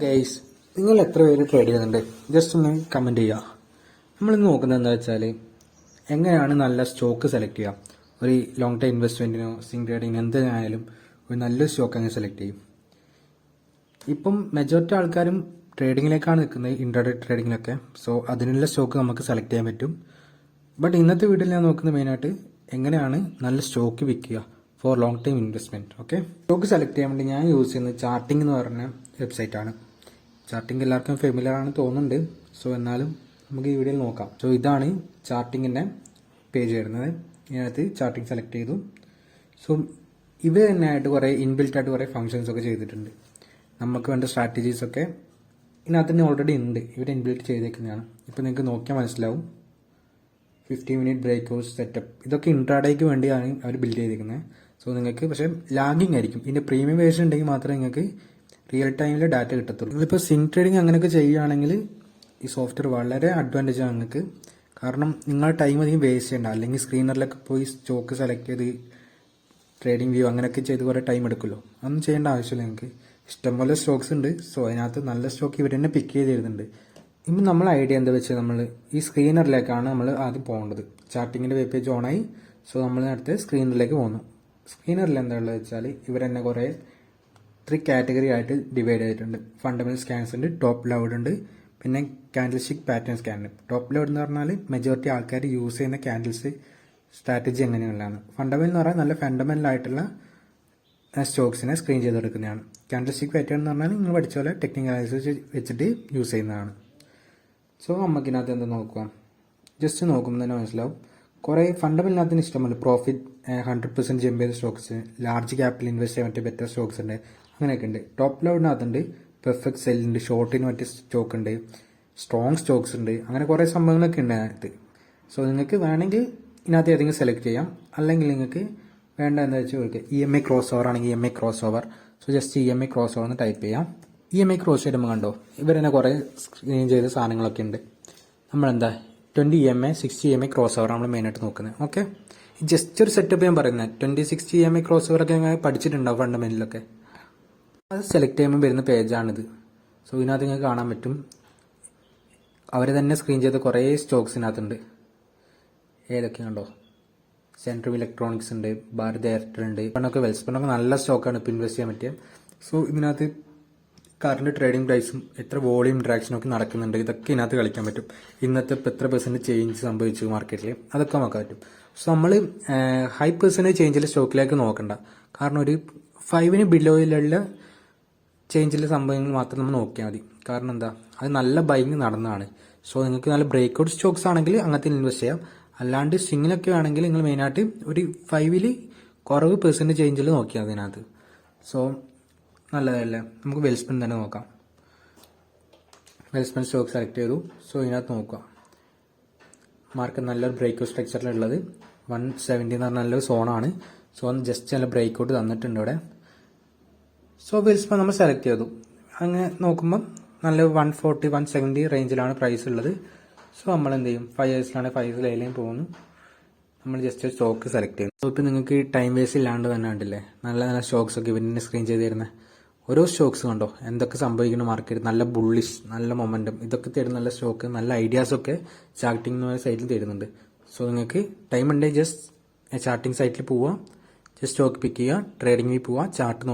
Guys, നിങ്ങൾ എത്ര പേര് ട്രേഡ് ചെയ്യുന്നുണ്ട്? ജസ്റ്റ് ഒന്ന് കമൻറ്റ് ചെയ്യുക. നമ്മളിന്ന് നോക്കുന്നത് എന്താ വെച്ചാൽ എങ്ങനെയാണ് നല്ല സ്റ്റോക്ക് സെലക്ട് ചെയ്യുക. ഒരു ലോങ് ടൈം ഇൻവെസ്റ്റ്മെൻറ്റിനോ സ്വിംഗ് ട്രേഡിങ്ങിനോ എന്തായാലും ഒരു നല്ലൊരു സ്റ്റോക്ക് അങ്ങ് സെലക്ട് ചെയ്യും. ഇപ്പം മെജോറിറ്റി ആൾക്കാരും ട്രേഡിങ്ങിലേക്കാണ് നിൽക്കുന്നത്, ഇൻട്രാഡേ ട്രേഡിങ്ങിലൊക്കെ. സോ അതിനുള്ള സ്റ്റോക്ക് നമുക്ക് സെലക്ട് ചെയ്യാൻ പറ്റും. ബട്ട് ഇന്നത്തെ വീഡിയോയിൽ ഞാൻ നോക്കുന്നത് മെയിനായിട്ട് എങ്ങനെയാണ് നല്ല സ്റ്റോക്ക് വിൽക്കുക for long time investment. Okay, stock select ചെയ്യാൻ വേണ്ടി ഞാൻ യൂസ് ചെയ്യുന്നത് ചാർട്ടിംഗ് എന്ന് പറഞ്ഞ വെബ്സൈറ്റാണ്. ചാർട്ടിംഗ് എല്ലാവർക്കും ഫെമിലിയർ ആണ് തോന്നുന്നുണ്ട്. സോ എന്നാലും നമുക്ക് ഈ വീഡിയോയിൽ നോക്കാം. സോ ഇതാണ് ചാർട്ടിങ്ങിൻ്റെ പേജ് വരുന്നത്. ഇതിനകത്ത് ചാർട്ടിംഗ് സെലക്ട് ചെയ്തു. സോ ഇവ തന്നെയായിട്ട് കുറേ ഇൻബിൽറ്റ് ആയിട്ട് കുറേ ഫങ്ഷൻസ് ഒക്കെ ചെയ്തിട്ടുണ്ട്. നമുക്ക് വേണ്ട സ്ട്രാറ്റജീസൊക്കെ ഇതിനകത്ത് തന്നെ ഓൾറെഡി ഉണ്ട്. ഇവർ ഇൻബിൽറ്റ് ചെയ്തേക്കുന്നതാണ്. ഇപ്പോൾ നിങ്ങൾക്ക് നോക്കിയാൽ മനസ്സിലാവും. 50 മിനിറ്റ് ബ്രേക്ക്ഔട്ട് സെറ്റപ്പ്, ഇതൊക്കെ ഇൻട്രാഡേക്ക് വേണ്ടിയാണ് അവർ ബിൽഡ് ചെയ്തിരിക്കുന്നത്. സോ നിങ്ങൾക്ക് പക്ഷേ ലാഗിങ് ആയിരിക്കും. ഇതിൻ്റെ പ്രീമിയം വേർഷൻ ഉണ്ടെങ്കിൽ മാത്രമേ നിങ്ങൾക്ക് റിയൽ ടൈമിൽ ഡാറ്റ കിട്ടത്തുള്ളൂ. നിങ്ങളിപ്പോൾ സ്വിംഗ് ട്രേഡിങ് അങ്ങനെയൊക്കെ ചെയ്യുകയാണെങ്കിൽ ഈ സോഫ്റ്റ്വെയർ വളരെ അഡ്വാൻറ്റേജ് ആണ് നിങ്ങൾക്ക്. കാരണം നിങ്ങൾ ടൈം അധികം വേസ്റ്റ് ചെയ്യണ്ട. അല്ലെങ്കിൽ സ്ക്രീനറിലൊക്കെ പോയി സ്റ്റോക്ക് സെലക്ട് ചെയ്ത് ട്രേഡിംഗ് വ്യൂ അങ്ങനെയൊക്കെ ചെയ്ത് കുറേ ടൈം എടുക്കുമല്ലോ. അതൊന്നും ചെയ്യേണ്ട ആവശ്യമില്ല. നിങ്ങൾക്ക് ഇഷ്ടംപോലെ സ്റ്റോക്സ് ഉണ്ട്. സോ അതിനകത്ത് നല്ല സ്റ്റോക്ക് ഇവർ തന്നെ പിക്ക് ചെയ്ത് തരുന്നുണ്ട്. ഇപ്പം നമ്മൾ ഐഡിയ എന്താ വെച്ചാൽ നമ്മൾ ഈ സ്ക്രീനറിലേക്കാണ് നമ്മൾ ആദ്യം പോകേണ്ടത്. ചാർട്ടിങ്ങിൻ്റെ വെബ് പേജ് ഓണായി. സോ നമ്മൾ നേരത്തെ സ്ക്രീനറിലേക്ക് പോകുന്നു. സ്ക്രീനറിൽ എന്താ ഉള്ളത് വെച്ചാൽ ഇവർ തന്നെ കുറേ 3 കാറ്റഗറി ആയിട്ട് ഡിവൈഡ് ചെയ്തിട്ടുണ്ട്. ഫണ്ടമെന്റൽ സ്കാൻസ് ഉണ്ട്, ടോപ്പ് ലൗഡ് ഉണ്ട്, പിന്നെ candle stick pattern scan. Top loud എന്ന് പറഞ്ഞാൽ മെജോറിറ്റി ആൾക്കാർ യൂസ് ചെയ്യുന്ന കാൻഡിൽസ് സ്ട്രാറ്റജി എങ്ങനെയുള്ളതാണ്. ഫണ്ടമെന്റൽ എന്ന് പറഞ്ഞാൽ നല്ല ഫണ്ടമെന്റൽ ആയിട്ടുള്ള സ്റ്റോക്സിനെ സ്ക്രീൻ ചെയ്തെടുക്കുന്നതാണ്. കാൻഡിൽ സ്റ്റിക് പാറ്റേൺ എന്ന് പറഞ്ഞാൽ നിങ്ങൾ പഠിച്ച പോലെ ടെക്നിക്കൽ അനാലിസിസ് വെച്ചിട്ട് യൂസ് ചെയ്യുന്നതാണ്. സോ നമുക്കിനകത്ത് എന്താ നോക്കാം. ജസ്റ്റ് നോക്കുമ്പോൾ തന്നെ മനസ്സിലാവും. കുറേ ഫണ്ടമെന്റിനകത്തിന് ഇഷ്ടമല്ല. പ്രോഫിറ്റ് 100% ജമ്പ് ചെയ്ത സ്റ്റോക്സ്, ലാർജ് ക്യാപിറ്റൽ ഇൻവെസ്റ്റ് ചെയ്യാൻ പറ്റിയ ബെറ്റർ സ്റ്റോക്സ് ഉണ്ട്, അങ്ങനെയൊക്കെ ഉണ്ട്. ടോപ്പ് ലൗഡിനകത്തുണ്ട് പെർഫെക്റ്റ് സെല്ലുണ്ട്, ഷോർട്ടിന് പറ്റിയ സ്റ്റോക്ക് ഉണ്ട്, സ്ട്രോങ് സ്റ്റോക്സ് ഉണ്ട്, അങ്ങനെ കുറേ സംഭവങ്ങളൊക്കെ ഉണ്ട് അതിനകത്ത്. സോ നിങ്ങൾക്ക് വേണമെങ്കിൽ ഇതിനകത്ത് ഏതെങ്കിലും സെലക്ട് ചെയ്യാം. അല്ലെങ്കിൽ നിങ്ങൾക്ക് വേണ്ട എന്താ വെച്ചാൽ ചോദിക്കുക. EMA ക്രോസ് ഓവർ ആണെങ്കിൽ EMA cross over. So just EMA cross over എന്ന് ടൈപ്പ് ചെയ്യാം. EMA ക്രോസ് ചെയ്യുമ്പോൾ കണ്ടോ ഇവർ തന്നെ കുറേ സ്ക്രീൻ ചെയ്ത സാധനങ്ങളൊക്കെ ഉണ്ട്. നമ്മളെന്താ 20 EMA 60 EMA ക്രോസ് ഓവർ നമ്മൾ മെയിനായിട്ട് നോക്കുന്നത്. ഓക്കെ, ജസ്റ്റ് ഒരു സെറ്റപ്പ് ഞാൻ പറയുന്നത്. 20-60 EMA ക്രോസ് ഓവറൊക്കെ ഞാൻ പഠിച്ചിട്ടുണ്ടാവും ഫണ്ടമെന്റിലൊക്കെ. അത് സെലക്ട് ചെയ്യുമ്പോൾ വരുന്ന പേജാണിത്. സോ ഇതിനകത്ത് നിങ്ങൾക്ക് കാണാൻ പറ്റും അവർ തന്നെ സ്ക്രീൻ ചെയ്ത കുറേ സ്റ്റോക്സ് ഇതിനകത്തുണ്ട്. ഏതൊക്കെ കണ്ടോ, സെൻട്രൽ ഇലക്ട്രോണിക്സ് ഉണ്ട്, ഭാരത് എയർടെൽ ഉണ്ട്. ഇപ്പോഴൊക്കെ വെൽസ്പണ്ണൊക്കെ നല്ല സ്റ്റോക്കാണ് ഇപ്പോൾ ഇൻവെസ്റ്റ് ചെയ്യാൻ പറ്റിയത്. സോ ഇതിനകത്ത് കറണ്ട് ട്രേഡിംഗ് പ്രൈസും എത്ര വോളിയം ഇൻട്രാക്ഷനും ഒക്കെ നടക്കുന്നുണ്ട്, ഇതൊക്കെ ഇതിനകത്ത് കളിക്കാൻ പറ്റും. ഇന്നത്തെ ഇപ്പോൾ എത്ര % ചേഞ്ച് സംഭവിച്ചു മാർക്കറ്റിൽ, അതൊക്കെ നോക്കാൻ പറ്റും. സോ നമ്മൾ ഹൈ % ചേഞ്ചിലെ സ്റ്റോക്കിലേക്ക് നോക്കണ്ട. കാരണം ഒരു 5 ബിലോയിലുള്ള ചേഞ്ചിലെ സംഭവങ്ങൾ മാത്രം നമ്മൾ നോക്കിയാൽ മതി. കാരണം എന്താ, അത് നല്ല ബൈങ് നടന്നതാണ്. സോ നിങ്ങൾക്ക് നല്ല ബ്രേക്ക്ഔട്ട് സ്റ്റോക്സ് ആണെങ്കിൽ അങ്ങനത്തെ ഇൻവെസ്റ്റ് ചെയ്യാം. അല്ലാണ്ട് സ്വിങ്ങിലൊക്കെ ആണെങ്കിൽ നിങ്ങൾ മെയിനായിട്ട് ഒരു 5 കുറവ് % ചേഞ്ചിൽ നോക്കിയാൽ അതിനകത്ത്. സോ നല്ലതല്ലേ. നമുക്ക് വെൽസ്പൺ തന്നെ നോക്കാം. വെൽസ്പൺ സ്റ്റോക്ക് സെലക്ട് ചെയ്തു. സോ ഇതിനകത്ത് നോക്കുക. മാർക്കറ്റ് നല്ലൊരു ബ്രേക്ക്ഔട്ട് സ്ട്രക്ചറിലുള്ളത് 170 എന്ന് പറഞ്ഞ നല്ലൊരു സോണാണ്. സോ ജസ്റ്റ് നല്ല ബ്രേക്ക്ഔട്ട് തന്നിട്ടുണ്ട് ഇവിടെ. സോ വെൽസ്പൺ നമ്മൾ സെലക്ട് ചെയ്തു. അങ്ങനെ നോക്കുമ്പം നല്ല 140-170 റേഞ്ചിലാണ് പ്രൈസ് ഉള്ളത്. സോ നമ്മൾ എന്ത് ചെയ്യും, 5 ഇയേഴ്സിലാണ് 5 ഇയേഴ്സിലേലും പോകുന്നു. നമ്മൾ ജസ്റ്റ് സ്റ്റോക്ക് സെലക്ട് ചെയ്യും. സോ ഇപ്പോൾ നിങ്ങൾക്ക് ടൈം വേസ്റ്റ് ഇല്ലാണ്ട് തന്നെ ഉണ്ടല്ലേ നല്ല നല്ല സ്റ്റോക്സ് ഒക്കെ ഇവരിനെ സ്ക്രീൻ ചെയ്ത് തരുന്നത്. ഓരോ സ്റ്റോക്സ് കണ്ടോ എന്തൊക്കെ സംഭവിക്കുന്ന മാർക്കറ്റ്, നല്ല ബുള്ളിഷ്, നല്ല മൊമെന്റം, ഇതൊക്കെ തരുന്ന നല്ല സ്റ്റോക്ക്, നല്ല ഐഡിയാസൊക്കെ ചാർട്ടിംഗ് എന്ന സൈറ്റിൽ തരുന്നുണ്ട്. സോ നിങ്ങൾക്ക് ടൈം ഉണ്ടെങ്കിൽ ജസ്റ്റ് ചാർട്ടിംഗ് സൈറ്റിൽ പോവുക, ജസ്റ്റ് സ്റ്റോക്ക് പിക്ക് ചെയ്യുക, ട്രേഡിംഗ് പോവുക, ചാർട്ട്